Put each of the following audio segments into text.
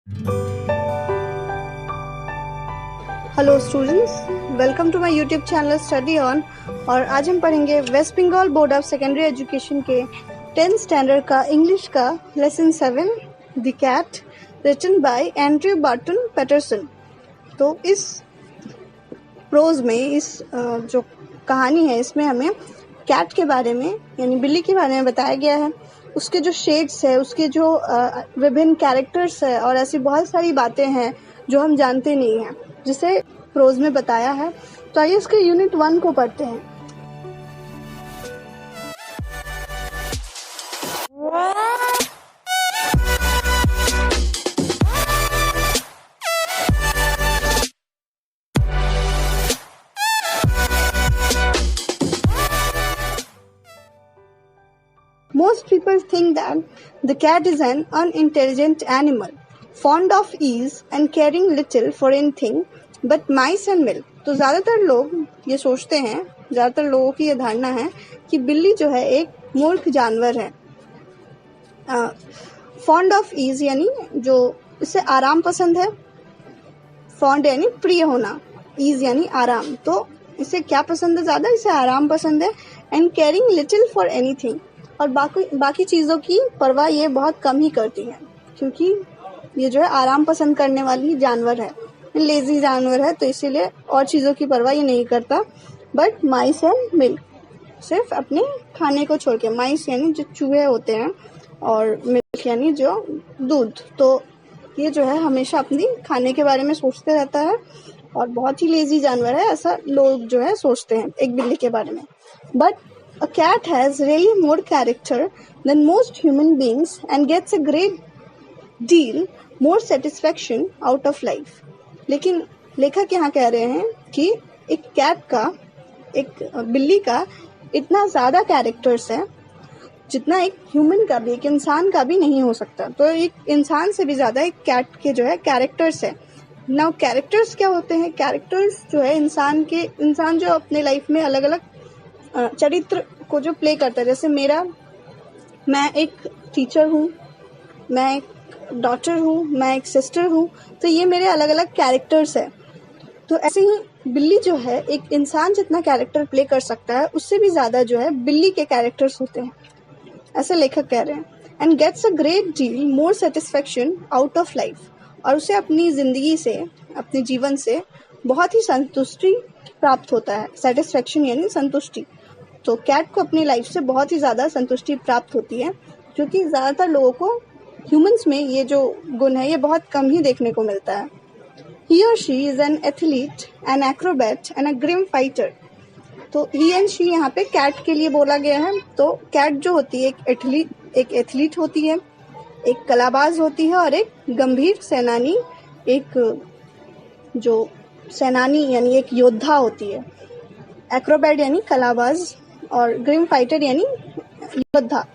Hello students, welcome to my YouTube channel study on. और आज हम पढ़ेंगे West Bengal board of secondary education के 10th स्टैंडर्ड का इंग्लिश का lesson 7 the cat, written by Andrew Barton Patterson. तो इस प्रोज में इस जो कहानी है इसमें हमें कैट के बारे में यानी बिल्ली के बारे में बताया गया है, उसके जो शेड्स है, उसके जो विभिन्न कैरेक्टर्स है और ऐसी बहुत सारी बातें हैं जो हम जानते नहीं हैं, जिसे प्रोज में बताया है। तो आइए इसके यूनिट 1 को पढ़ते हैं। Most people think that the cat is an unintelligent animal, fond of ease and caring little for anything but mice and milk। तो ज़्यादातर लोग ये सोचते हैं, ज़्यादातर लोगों की ये धारणा है कि बिल्ली जो है एक मूर्ख जानवर है। फॉन्ड ऑफ ईज यानी जो इसे आराम पसंद है, फॉन्ड यानी प्रिय होना, ईज यानी आराम। तो इसे क्या पसंद है? ज़्यादा इसे आराम पसंद है। And caring little for anything, और बाकी चीज़ों की परवाह ये बहुत कम ही करती है, क्योंकि ये जो है आराम पसंद करने वाली जानवर है, लेजी जानवर है, तो इसीलिए और चीज़ों की परवाह ये नहीं करता। बट माइस एंड मिल्क, सिर्फ अपने खाने को छोड़ के। माइस यानी जो चूहे होते हैं और मिल्क यानी जो दूध। तो ये जो है हमेशा अपनी खाने के बारे में सोचते रहता है और बहुत ही लेजी जानवर है, ऐसा लोग जो है सोचते हैं एक बिल्ली के बारे में। But a cat has really more character than most human beings and gets a great deal more satisfaction out of life। लेकिन लेखक यहाँ कह रहे हैं कि एक कैट का, एक बिल्ली का इतना ज़्यादा कैरेक्टर्स है जितना एक ह्यूमन का भी, एक इंसान का भी नहीं हो सकता। तो एक इंसान से भी ज़्यादा एक कैट के जो है कैरेक्टर्स है। नाउ कैरेक्टर्स क्या होते हैं? कैरेक्टर्स जो है इंसान जो अपने लाइफ में अलग अलग चरित्र को जो प्ले करता है। जैसे मैं एक टीचर हूँ, मैं एक डॉटर हूँ, मैं एक सिस्टर हूँ, तो ये मेरे अलग अलग कैरेक्टर्स है। तो ऐसे ही बिल्ली जो है एक इंसान जितना कैरेक्टर प्ले कर सकता है, उससे भी ज़्यादा जो है बिल्ली के कैरेक्टर्स होते हैं, ऐसे लेखक कह रहे हैं। And gets a great deal more satisfaction out of life, और उसे अपनी ज़िंदगी से, अपने जीवन से बहुत ही संतुष्टि प्राप्त होता है। सेटिस्फैक्शन यानी संतुष्टि। तो कैट को अपनी लाइफ से बहुत ही ज़्यादा संतुष्टि प्राप्त होती है, क्योंकि ज़्यादातर लोगों को, ह्यूमंस में ये जो गुण है ये बहुत कम ही देखने को मिलता है। ही और she is an athlete, an acrobat and a grim fighter. तो ही एंड शी यहाँ पे कैट के लिए बोला गया है। तो कैट जो होती है एक एथलीट होती है, एक कलाबाज होती है और एक गंभीर सेनानी, एक जो सेनानी यानी एक योद्धा होती है। एक्रोबैट यानी कलाबाज और ग्रिम फाइटर यानी योद्धा।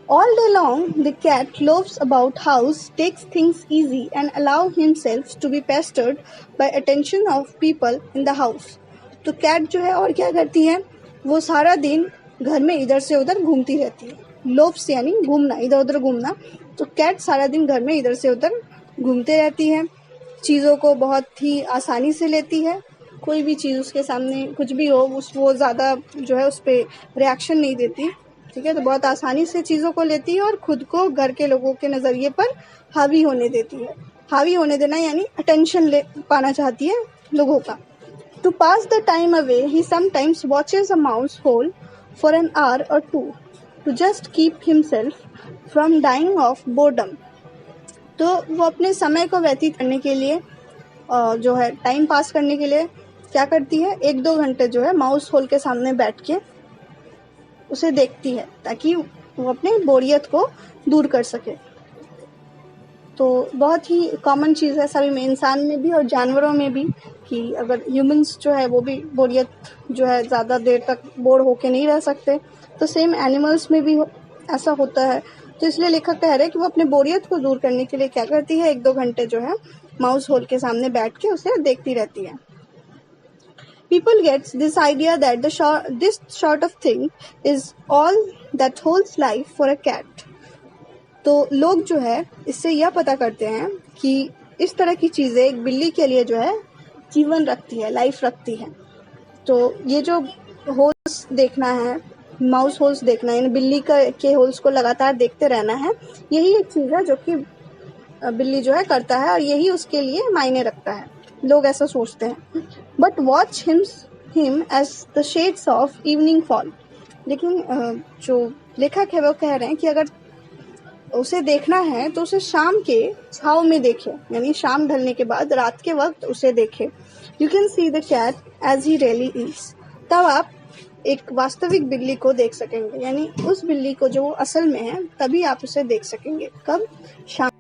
All day long, the cat loafs about house, takes things easy and allow himself to be pestered by attention of people in the house। तो कैट जो है और क्या करती है? वो सारा दिन घर में इधर से उधर घूमती रहती है। लोफ्स यानी घूमना, इधर उधर घूमना। तो कैट सारा दिन घर में इधर से उधर घूमते रहती है, चीज़ों को बहुत ही आसानी से लेती है। कोई भी चीज़ उसके सामने कुछ भी हो, वो ज़्यादा जो है उस पर रिएक्शन नहीं देती, ठीक है। तो बहुत आसानी से चीज़ों को लेती है और खुद को घर के लोगों के नज़रिए पर हावी होने देती है। हावी होने देना यानी अटेंशन ले पाना चाहती है लोगों का। To pass the time away he sometimes watches a mouse hole for an hour और to to just keep himself from dying of boredom. तो वो अपने समय को व्यतीत करने के लिए, जो है टाइम पास करने के लिए क्या करती है? 1-2 घंटे जो है माउस होल के सामने बैठ के उसे देखती है, ताकि वो अपने बोरियत को दूर कर सके। तो बहुत ही कॉमन चीज़ है सभी में, इंसान में भी और जानवरों में भी, कि अगर ह्यूमंस जो है वो भी बोरियत जो है ज़्यादा देर तक बोर होके नहीं रह सकते, तो सेम एनिमल्स में भी ऐसा होता है। तो इसलिए लेखक कह रहे हैं कि वो अपने बोरियत को दूर करने के लिए क्या करती है? 1-2 घंटे जो है माउस होल के सामने बैठ के उसे देखती रहती है। People gets this idea that this sort of thing is all that holds life for a cat। तो लोग जो है इससे यह पता करते हैं कि इस तरह की चीज़ें एक बिल्ली के लिए जो है जीवन रखती है, लाइफ रखती है। तो ये जो होल्स देखना है, माउस होल्स देखना है, यानी बिल्ली के होल्स को लगातार देखते रहना है, यही एक चीज़ है जो कि बिल्ली जो है करता है और यही उसके लिए मायने रखता है। लोग ऐसा सोचते हैं। But watch him as the shades of evening fall. लेकिन जो लेखक है वो कह रहे हैं कि अगर उसे देखना है तो उसे शाम के छाव में देखे, यानी शाम ढलने के बाद रात के वक्त उसे देखे। You can see the cat as he really is. तब आप एक वास्तविक बिल्ली को देख सकेंगे, यानी उस बिल्ली को जो असल में है, तभी आप उसे देख सकेंगे। कब? शाम।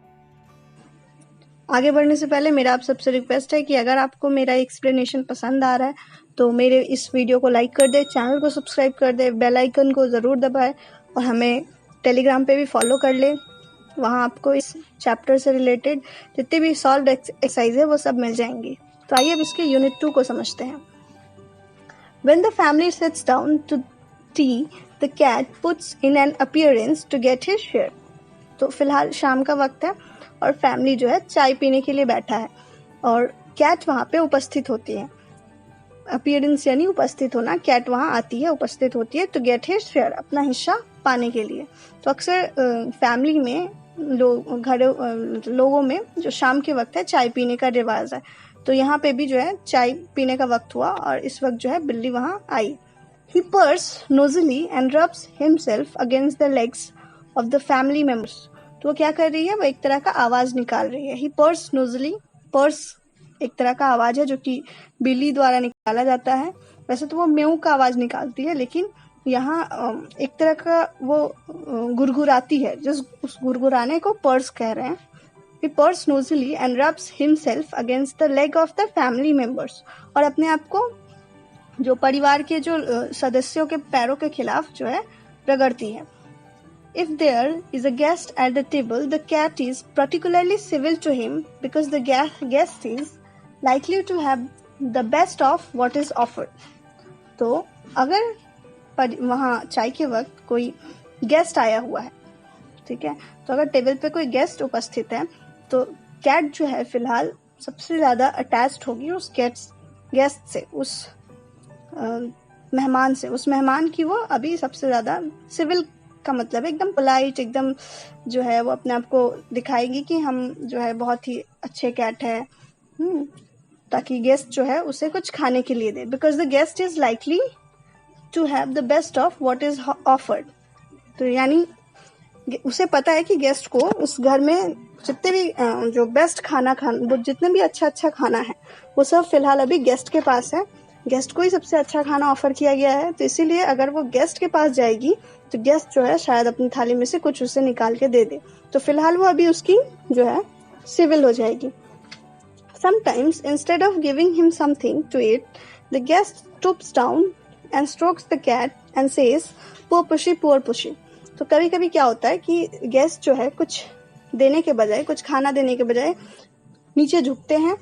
आगे बढ़ने से पहले मेरा आप सबसे रिक्वेस्ट है कि अगर आपको मेरा एक्सप्लेनेशन पसंद आ रहा है तो मेरे इस वीडियो को लाइक कर दे, चैनल को सब्सक्राइब कर दे, बेल आइकन को ज़रूर दबाए और हमें टेलीग्राम पे भी फॉलो कर ले। वहाँ आपको इस चैप्टर से रिलेटेड जितने भी सॉल्व एक्सरसाइज है वो सब मिल जाएंगी। तो आइए अब इसके यूनिट 2 को समझते हैं। When the family sits down to tea, the cat puts in an appearance to get his share. तो फिलहाल शाम का वक्त है और फैमिली जो है चाय पीने के लिए बैठा है और कैट वहाँ पे उपस्थित होती है। अपीयरेंस यानी उपस्थित होना, कैट वहाँ आती है, उपस्थित होती है तो गेट हिज शेयर, अपना हिस्सा पाने के लिए। तो अक्सर फैमिली में लोगों में जो शाम के वक्त है चाय पीने का रिवाज है। तो यहाँ पे भी जो है चाय पीने का वक्त हुआ और इस वक्त जो है बिल्ली वहाँ आई। He purrs nosily and rubs himself against the legs of the family members. तो वो क्या कर रही है? वो एक तरह का आवाज निकाल रही है। He purrs nosily, purrs एक तरह का आवाज है जो कि बिल्ली द्वारा निकाला जाता है। वैसे तो वो म्याऊ का आवाज निकालती है, लेकिन यहाँ एक तरह का वो गुरगुराती है, जिस उस गुरगुराने को पर्स कह रहे हैं। He purrs nosily and rubs himself against the leg of the family members. और अपने आप को जो परिवार के जो सदस्यों के पैरों के खिलाफ जो है रगड़ती है। If there is a guest at the table, the cat is particularly civil to him because the guest is likely to have the best of what is offered. तो अगर वहाँ चाय के वक्त कोई गेस्ट आया हुआ है, ठीक है, तो अगर टेबल पे कोई गेस्ट उपस्थित है तो कैट जो है फिलहाल सबसे ज़्यादा अटैच्ड होगी उस गेस्ट से, उस मेहमान से। उस मेहमान की वो अभी सबसे ज़्यादा सिविल का मतलब एकदम पोलाइट, एकदम जो है वो अपने आप को दिखाएगी कि हम जो है बहुत ही अच्छे कैट है, ताकि गेस्ट जो है उसे कुछ खाने के लिए दे। Because the guest is likely to have the best of what is offered. तो यानी उसे पता है कि गेस्ट को उस घर में जितने भी जो बेस्ट जितने भी अच्छा खाना है वो सब फिलहाल अभी गेस्ट के पास है। गेस्ट को ही सबसे अच्छा खाना ऑफर किया गया है, तो इसीलिए अगर वो गेस्ट के पास जाएगी तो गेस्ट जो है शायद अपनी थाली में से कुछ उसे निकाल के दे दे। तो फिलहाल वो अभी उसकी जो है सिविल हो जाएगी। Sometimes instead of giving him something to eat, the guest stoops down and strokes the cat and says, "Poor pushy, poor pushy." तो कभी कभी क्या होता है कि गेस्ट जो है कुछ देने के बजाय, कुछ खाना देने के बजाय नीचे झुकते हैं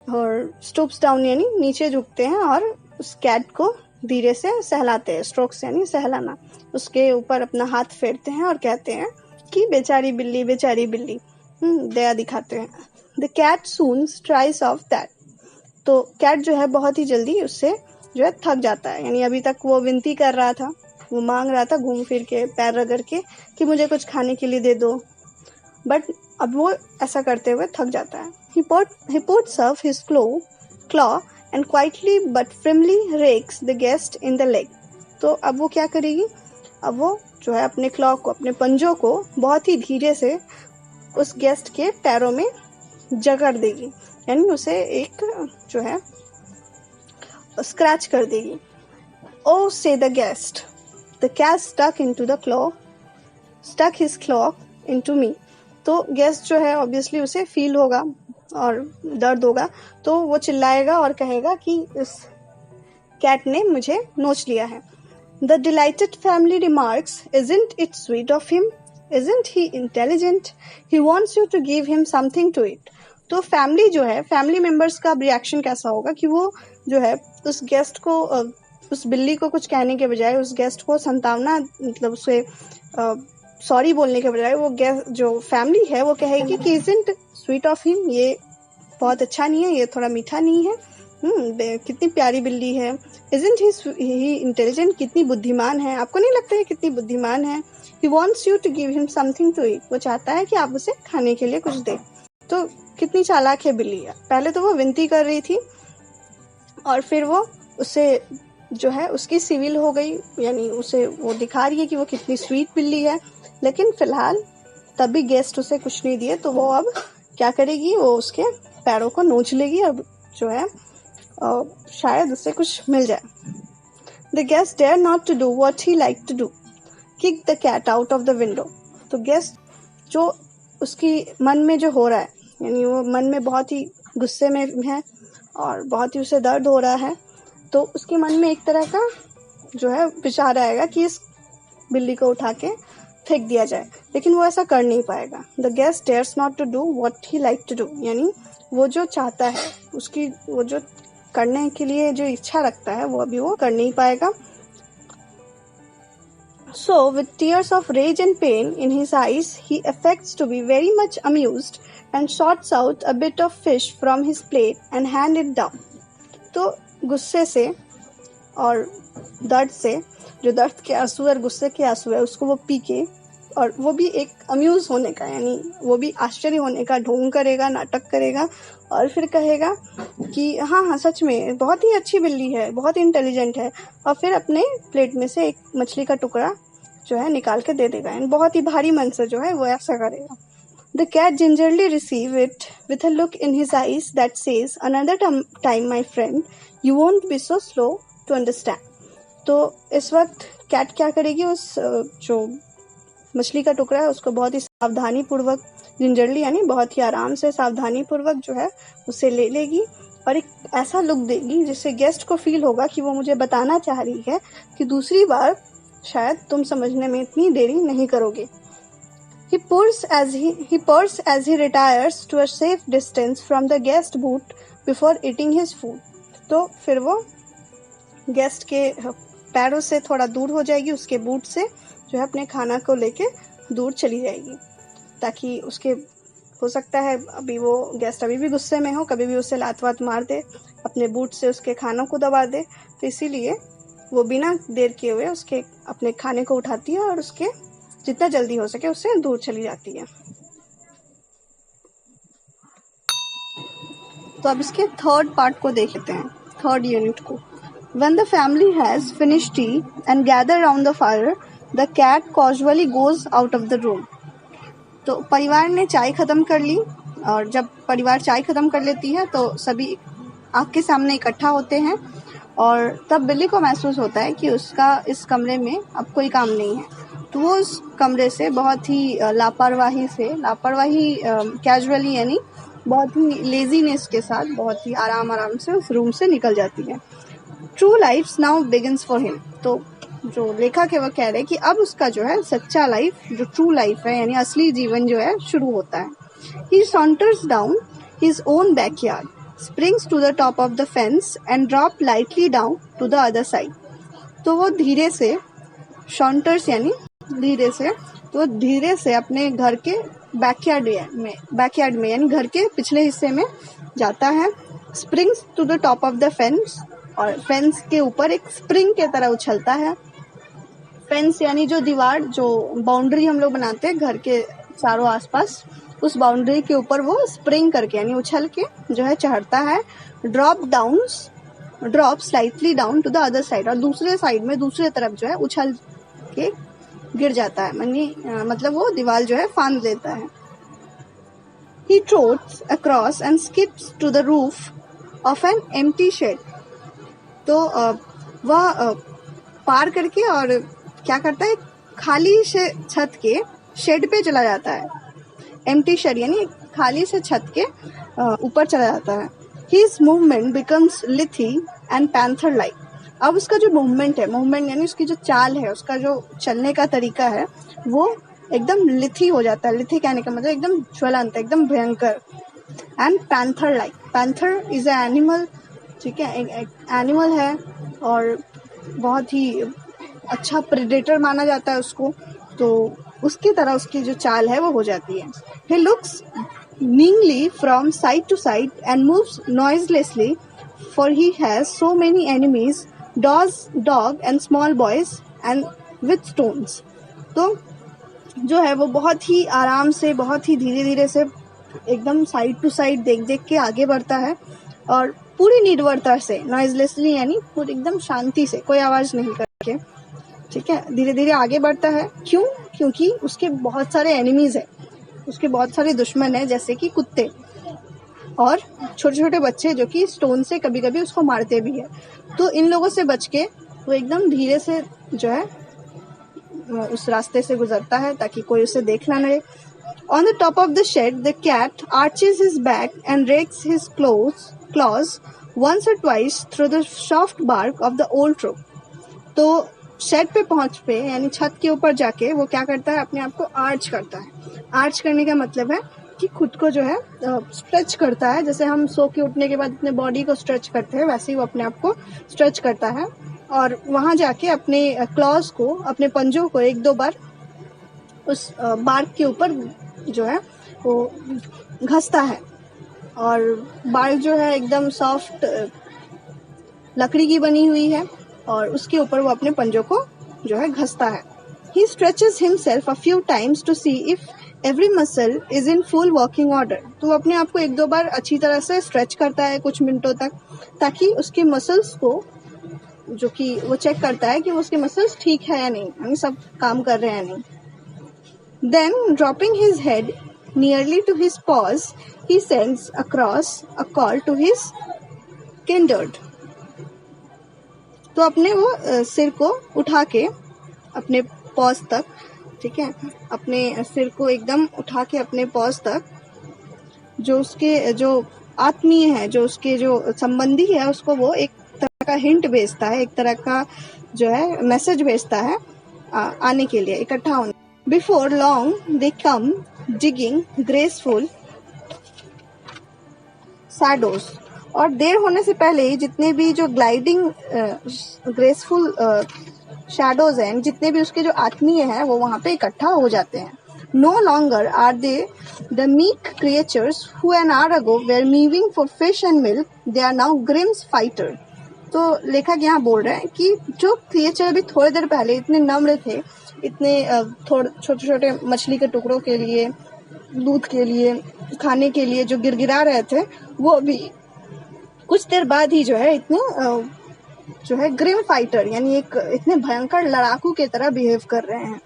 और स्टूप्स डाउन यानी नीचे झुकते हैं और उस कैट को धीरे से सहलाते हैं। स्ट्रोक्स यानी सहलाना, उसके ऊपर अपना हाथ फेरते हैं और कहते हैं कि बेचारी बिल्ली, बेचारी बिल्ली, दया दिखाते हैं। The cat soon tries of that. तो कैट जो है बहुत ही जल्दी उससे जो है थक जाता है। यानी अभी तक वो विनती कर रहा था, वो मांग रहा था घूम फिर के, पैर रगड़ के कि मुझे कुछ खाने के लिए दे दो, बट अब वो ऐसा करते हुए थक जाता है। He puts up his claw and quietly but firmly rakes the guest in the leg. तो अब वो क्या करेगी? अब वो जो है अपने क्लॉ को, अपने पंजों को बहुत ही धीरे से उस गेस्ट के पैरों में जकड़ देगी, यानी उसे एक जो है स्क्रैच कर देगी। Oh, say the guest. The cat stuck his claw into me. तो गेस्ट जो है ऑब्वियसली उसे फील होगा और दर्द होगा, तो वो चिल्लाएगा और कहेगा कि इस कैट ने मुझे नोच लिया है। The delighted family remarks, "Isn't it sweet of him? Isn't he intelligent? He wants you to give him something to eat." तो फैमिली जो है, फैमिली मेंबर्स का रिएक्शन कैसा होगा कि वो जो है उस गेस्ट को, उस बिल्ली को कुछ कहने के बजाय उस गेस्ट को संतावना, मतलब उसे सॉरी बोलने के बजाय वो जो फैमिली है वो कहेगी कि इजंट स्वीट ऑफ हिम, ये बहुत अच्छा नहीं है, ये थोड़ा मीठा नहीं है, कितनी प्यारी बिल्ली है, इजंट ही इंटेलिजेंट, कितनी बुद्धिमान है, आपको नहीं लगता है कितनी बुद्धिमान है, he wants you to give him something to eat, वो चाहता है कि आप उसे खाने के लिए कुछ दे। तो कितनी चालाक है बिल्ली। पहले तो वो विनती कर रही थी और फिर वो उसे जो है उसकी सिविल हो गई, यानी उसे वो दिखा रही है कि वो कितनी स्वीट बिल्ली है। लेकिन फिलहाल तब भी गेस्ट उसे कुछ नहीं दिए, तो वो अब क्या करेगी, वो उसके पैरों को नोच लेगी, अब जो है शायद उससे कुछ मिल जाए। The guest dare not to do what he like to do, kick the cat out of the window. तो गेस्ट जो उसकी मन में जो हो रहा है, यानी वो मन में बहुत ही गुस्से में है और बहुत ही उसे दर्द हो रहा है, तो उसके मन में एक तरह का जो है विचार आएगा कि इस बिल्ली को उठा के फेंक दिया जाए, लेकिन वो ऐसा कर नहीं पाएगा। The guest dares not to do what he like to do, यानी वो जो चाहता है, उसकी वो जो करने के लिए जो इच्छा रखता है, वो अभी वो कर नहीं पाएगा। So, with tears of rage and pain in his eyes, he affects to be very much amused and sorts out a bit of fish from his plate and hand it down. तो गुस्से से और दर्द से, जो दर्द के आंसू और गुस्से के आंसू है, उसको वो पी के, और वो भी एक अम्यूज होने का, यानी वो भी आश्चर्य होने का ढोंग करेगा, नाटक करेगा और फिर कहेगा कि हाँ हाँ सच में बहुत ही अच्छी बिल्ली है, बहुत इंटेलिजेंट है, और फिर अपने प्लेट में से एक मछली का टुकड़ा जो है निकाल के दे देगा, यानी बहुत ही भारी मन से जो है वो ऐसा करेगा। The cat gingerly receives it with a look in his eyes that says, "Another time, my friend, you won't be so slow to understand." तो इस वक्त कैट क्या करेगी, उस जो मछली का टुकड़ा है उसको बहुत ही सावधानी पूर्वक, जिंजरली यानी बहुत ही आराम से, सावधानी पूर्वक जो है उसे ले लेगी और एक ऐसा लुक देगी जिससे गेस्ट को फील होगा कि वो मुझे बताना चाह रही है कि दूसरी बार शायद तुम समझने में इतनी देरी नहीं करोगे। He purrs as he retires to a safe distance from the guest boot before eating his food. तो फिर वो गेस्ट के पैरों से थोड़ा दूर हो जाएगी, उसके बूट से जो है अपने खाना को लेके दूर चली जाएगी, ताकि उसके, हो सकता है अभी वो गेस्ट अभी भी गुस्से में हो, कभी भी उसे लात वात मार दे, अपने बूट से उसके खानों को दबा दे, तो इसीलिए वो बिना देर किए हुए उसके अपने खाने को उठाती है और उसके जितना जल्दी हो सके उससे दूर चली जाती है। तो अब इसके थर्ड पार्ट को देख लेते हैं, थर्ड यूनिट को। When the family has finished tea and gathered around the fire, the cat casually goes out of the room. तो परिवार ने चाय खत्म कर ली, और जब परिवार चाय खत्म कर लेती है तो सभी आँख के सामने इकट्ठा होते हैं, और तब बिल्ली को महसूस होता है कि उसका इस कमरे में अब कोई काम नहीं है, तो वो उस कमरे से बहुत ही लापरवाही कैजुअली, यानी बहुत ही लेजीनेस के साथ, बहुत ही आराम से उस रूम से निकल जाती है। True life now begins for him. तो जो लेखक है वो कह रहे हैं कि अब उसका जो है सच्चा लाइफ, जो ट्रू लाइफ है, यानी असली जीवन जो है शुरू होता है। He saunters down his own backyard, springs to the top of the fence and drop lightly down to the other side. तो वो धीरे से, शॉन्टर्स यानी धीरे से अपने घर के बैकयार्ड में यानी घर के पिछले हिस्से में जाता है। springs to the top of the fence, और फेंस के ऊपर एक स्प्रिंग के तरह उछलता है। फेंस यानी जो दीवार, जो बाउंड्री हम लोग बनाते हैं घर के चारों आसपास, उस बाउंड्री के ऊपर वो स्प्रिंग करके यानी उछल के जो है चढ़ता है। Drop slightly down to the other side, और दूसरे साइड में दूसरे तरफ जो है उछल के गिर जाता है, मतलब वो दीवार जो है फांद लेता है। He trots across and skips to the roof of an empty shed. तो वह पार करके और क्या करता है, खाली से छत के शेड पे चला जाता है। एम्प्टी शेड यानी खाली से छत के ऊपर चला जाता है। His movement becomes lithy and panther-like. अब उसका जो मूवमेंट यानी उसकी जो चाल है, उसका जो चलने का तरीका है, वो एकदम लिथी हो जाता है। लिथी कहने का मतलब एकदम ज्वलंत, एकदम भयंकर। And panther-like, panther is a animal, ठीक है, एक एनिमल है और बहुत ही अच्छा प्रेडेटर माना जाता है उसको। तो उसकी तरह उसकी जो चाल है वो हो जाती है. He looks nimbly from side to side and moves noiselessly, for he has so many enemies, dog and small boys and with stones. तो जो है वो बहुत ही आराम से, बहुत ही धीरे धीरे से एकदम साइड टू साइड देख देख के आगे बढ़ता है और पूरी निर्भरता से, नॉइजलेसली यानी पूरी एकदम शांति से, कोई आवाज नहीं करके, ठीक है, धीरे धीरे आगे बढ़ता है. क्यों? क्योंकि उसके बहुत सारे एनिमीज है, उसके बहुत सारे दुश्मन है, जैसे कि कुत्ते और छोटे छोटे बच्चे जो कि स्टोन से कभी कभी उसको मारते भी है. तो इन लोगों से बच के वो एकदम धीरे से जो है उस रास्ते से गुजरता है ताकि कोई उसे देख ना लगे. On the top of the shed, the cat arches his back and rakes his claws once or twice through the soft bark of the old tree. तो शेड पे पहुंच पे यानी छत के ऊपर जाके वो क्या करता है, अपने आप को आर्च करता है. आर्च करने का मतलब है कि खुद को जो है स्ट्रेच करता है. जैसे हम सो के उठने के बाद अपने बॉडी को स्ट्रेच करते हैं, वैसे ही वो अपने आप को स्ट्रेच करता है और वहां जाके अपने क्लॉज को, अपने पंजों को एक दो बार उस बार्क के ऊपर जो है वो घसता है. और बार्क जो है एकदम सॉफ्ट लकड़ी की बनी हुई है और उसके ऊपर वो अपने पंजों को जो है घसता है. He stretches himself a few times to see if every muscle is in full working order. तो वो अपने आप को एक दो बार अच्छी तरह से स्ट्रेच करता है कुछ मिनटों तक, ताकि उसके मसल्स को, जो कि वो चेक करता है कि उसके मसल्स ठीक है या नहीं, यानी सब काम कर रहे हैं या नहीं. Then, dropping his head nearly to his paws, he sends across a call to his kindred. तो अपने वो सिर को उठा के अपने पॉज तक, ठीक है, अपने सिर को एकदम उठा के अपने पॉज तक, जो उसके जो आत्मीय है, जो उसके जो संबंधी है, उसको वो एक तरह का हिंट भेजता है, एक तरह का जो है मैसेज भेजता है आने के लिए, इकट्ठा होने. Before long, they come digging graceful shadows. और देर होने से पहले ही जितने भी जो ग्लाइडिंग ग्रेसफुल शैडोज हैं, जितने भी उसके जो आत्मीय हैं, वो वहां पे इकट्ठा हो जाते हैं. No longer are they the meek creatures who an hour ago were moving for fish and milk. They are now grim fighters. तो लेखक यहाँ बोल रहे हैं कि जो क्रिएचर अभी थोड़ी देर पहले इतने नम्र थे, इतने छोटे छोटे मछली के टुकड़ों के लिए, दूध के लिए, खाने के लिए जो गिरगिरा रहे थे, वो अभी कुछ देर बाद ही जो है इतने जो है ग्रिम फाइटर यानी एक इतने भयंकर लड़ाकू के तरह बिहेव कर रहे हैं.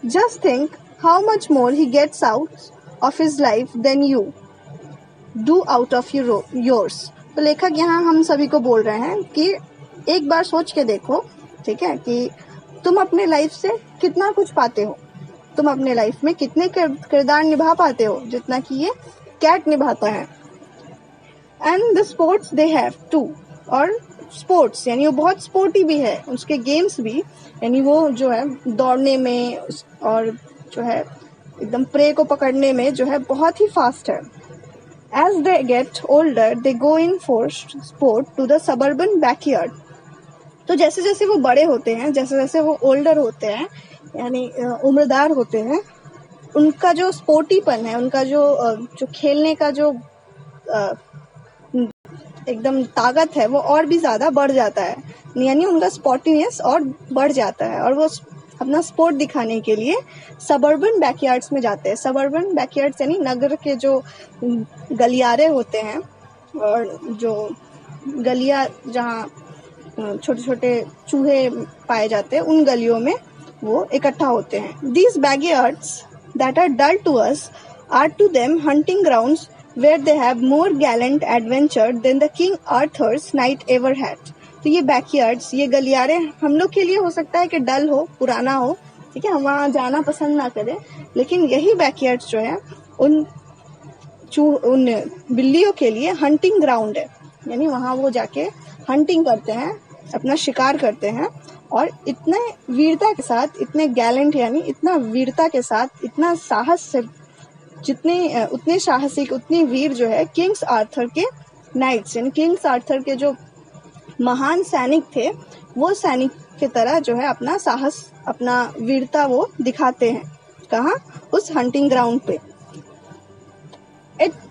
Just think how much more he gets out of his life than you do out of yours. तो लेखक यहाँ हम सभी को बोल रहे हैं कि एक बार सोच के देखो, ठीक है, कि तुम अपने लाइफ से कितना कुछ पाते हो, तुम अपने लाइफ में कितने किरदार निभा पाते हो जितना कि ये कैट निभाता है. And the sports they have to. और स्पोर्ट्स यानी वो बहुत स्पोर्टी भी है, उसके गेम्स भी, यानी वो जो है दौड़ने में और जो है एकदम प्रे को पकड़ने में जो है बहुत ही फास्ट है. As they get older, they go in for sport to the suburban backyard. तो जैसे जैसे वो बड़े होते हैं, जैसे जैसे वो ओल्डर होते हैं, यानी उम्रदार होते हैं, उनका जो स्पोर्टीपन है, उनका जो खेलने का जो एकदम ताकत है, वो और भी ज्यादा बढ़ जाता है. यानी उनका स्पोर्टीनेस और बढ़ जाता है और वो अपना स्पोर्ट दिखाने के लिए सबर्बन बैकयार्ड्स में जाते हैं. सबर्बन बैकयार्ड्स यानी नगर के जो गलियारे होते हैं और जो गलियां जहाँ छोटे छोटे चूहे पाए जाते हैं, उन गलियों में वो इकट्ठा होते हैं. These backyards that are dull to us are to them hunting grounds where they have more gallant adventure than the King Arthur's knight ever had. तो ये बैकयार्ड्स, ये गलियारे हम लोग के लिए हो सकता है कि डल हो, पुराना हो, ठीक है, हम वहाँ जाना पसंद ना करें, लेकिन यही बैकयार्ड्स जो है उन बिल्लियों के लिए हंटिंग ग्राउंड है. यानी वहाँ वो जाके हंटिंग करते हैं, अपना शिकार करते हैं और इतने वीरता के साथ, इतने गैलेंट यानी इतना वीरता के साथ, इतना साहस से, उतने साहसिक, उतनी वीर जो है किंग्स आर्थर के नाइट्स, यानी किंग्स आर्थर के जो महान सैनिक थे, वो सैनिक की तरह जो है अपना साहस, अपना वीरता वो दिखाते हैं. कहाँ? उस हंटिंग ग्राउंड पे.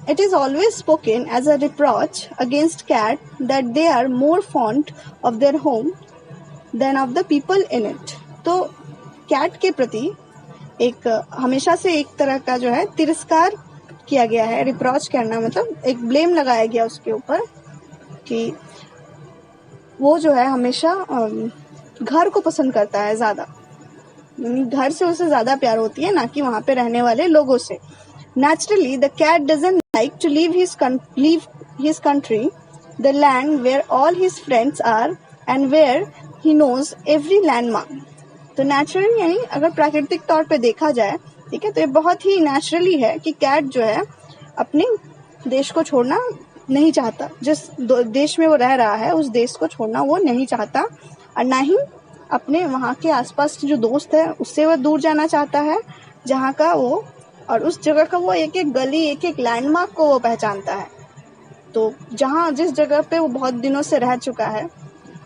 It is always spoken as a reproach against cat that they are more fond of their home than of the people in it. तो कैट के प्रति एक हमेशा से एक तरह का जो है तिरस्कार किया गया है. रिप्रोच करना मतलब एक ब्लेम लगाया गया उसके ऊपर कि वो जो है हमेशा घर को पसंद करता है ज्यादा, यानी घर से उसे ज्यादा प्यार होती है, ना कि वहां पे रहने वाले लोगों से. Naturally, the cat doesn't like to leave his country, the land where all his friends are and where he knows every landmark. तो नेचुरली यानी अगर प्राकृतिक तौर पे देखा जाए, ठीक है, तो ये बहुत ही नेचुरली है कि कैट जो है अपने देश को छोड़ना नहीं चाहता. जिस देश में वो रह रहा है उस देश को छोड़ना वो नहीं चाहता, और ना ही अपने वहाँ के आसपास के जो दोस्त है उससे वो दूर जाना चाहता है, जहाँ का वो और उस जगह का वो एक एक गली एक एक लैंडमार्क को वो पहचानता है. तो जहाँ जिस जगह पे वो बहुत दिनों से रह चुका है,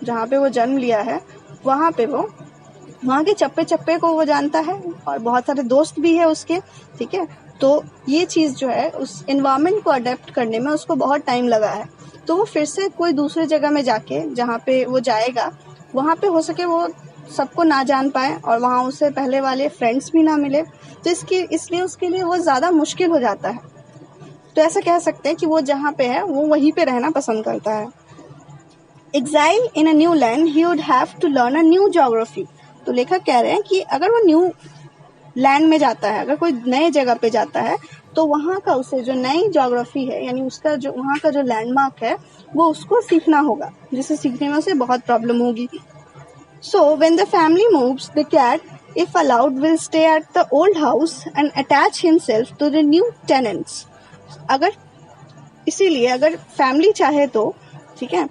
जहाँ पे वो जन्म लिया है, वहाँ पे वो वहाँ के चप्पे चप्पे को वो जानता है और बहुत सारे दोस्त भी है उसके. ठीक है, तो ये चीज़ जो है उस एनवायरनमेंट को अडेप्ट करने में उसको बहुत टाइम लगा है. तो वो फिर से कोई दूसरी जगह में जाके जहाँ पे वो जाएगा वहाँ पे हो सके वो सबको ना जान पाए और वहाँ उसे पहले वाले फ्रेंड्स भी ना मिले, तो इसलिए उसके लिए वो ज़्यादा मुश्किल हो जाता है. तो ऐसा कह सकते हैं कि वो जहाँ पे है वो वहीं पे रहना पसंद करता है. Exile in a new land, he would have to learn a new geography. तो लेखक कह रहे हैं कि अगर वो न्यू लैंड में जाता है, अगर कोई नए जगह पे जाता है, तो वहाँ का उसे जो नई ज्योग्राफी है यानी उसका जो वहाँ का जो लैंडमार्क है वो उसको सीखना होगा, जिसे सीखने में उसे बहुत प्रॉब्लम होगी. So when the family moves, the cat, if allowed, will stay at the old house and attach himself to the new tenants. इसीलिए अगर फैमिली चाहे तो ठीक है,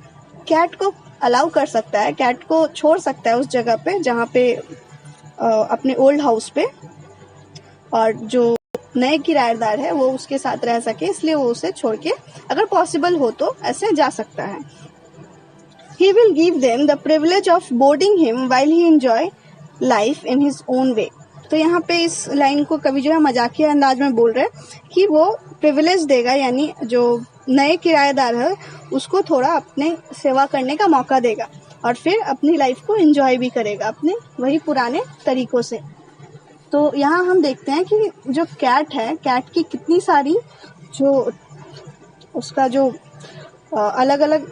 कैट को अलाउ कर सकता है, कैट को छोड़ सकता है उस जगह पे जहाँ पे अपने ओल्ड हाउस पे, और जो नए किराएदार है वो उसके साथ रह सके, इसलिए वो उसे छोड़ के अगर पॉसिबल हो तो ऐसे जा सकता है. He will give them the privilege of boarding him while he enjoy life in his own way. तो यहाँ पे इस लाइन को कवि जो है मजाकिया अंदाज में बोल रहे हैं कि वो प्रिविलेज देगा, यानी जो नए किराएदार है उसको थोड़ा अपने सेवा करने का मौका देगा और फिर अपनी लाइफ को एंजॉय भी करेगा अपने वही पुराने तरीकों से. तो यहाँ हम देखते हैं कि जो कैट है, कैट की कितनी सारी जो उसका जो अलग अलग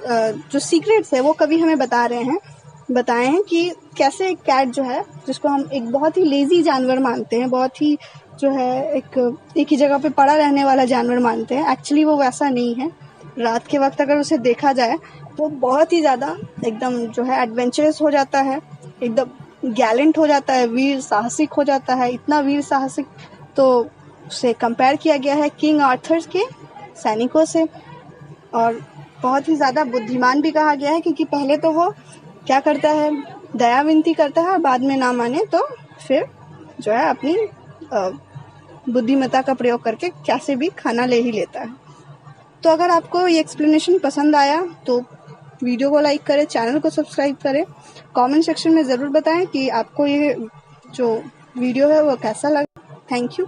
जो सीक्रेट्स है वो कभी हमें बताए हैं कि कैसे एक कैट जो है, जिसको हम एक बहुत ही लेजी जानवर मानते हैं, बहुत ही जो है एक ही जगह पे पड़ा रहने वाला जानवर मानते हैं, एक्चुअली वो वैसा नहीं है. रात के वक्त अगर उसे देखा जाए तो बहुत ही ज़्यादा एकदम जो है एडवेंचरस हो जाता है, एकदम गैलेंट हो जाता है, वीर साहसिक हो जाता है. इतना वीर साहसिक तो उसे कंपेयर किया गया है किंग आर्थर के सैनिकों से, और बहुत ही ज़्यादा बुद्धिमान भी कहा गया है, क्योंकि पहले तो वो क्या करता है, दया विनती करता है, बाद में ना माने तो फिर जो है अपनी बुद्धिमत्ता का प्रयोग करके कैसे भी खाना ले ही लेता है. तो अगर आपको ये एक्सप्लेनेशन पसंद आया तो वीडियो को लाइक करें, चैनल को सब्सक्राइब करें, कमेंट सेक्शन में ज़रूर बताएं कि आपको ये जो वीडियो है वो कैसा लगा. Thank you.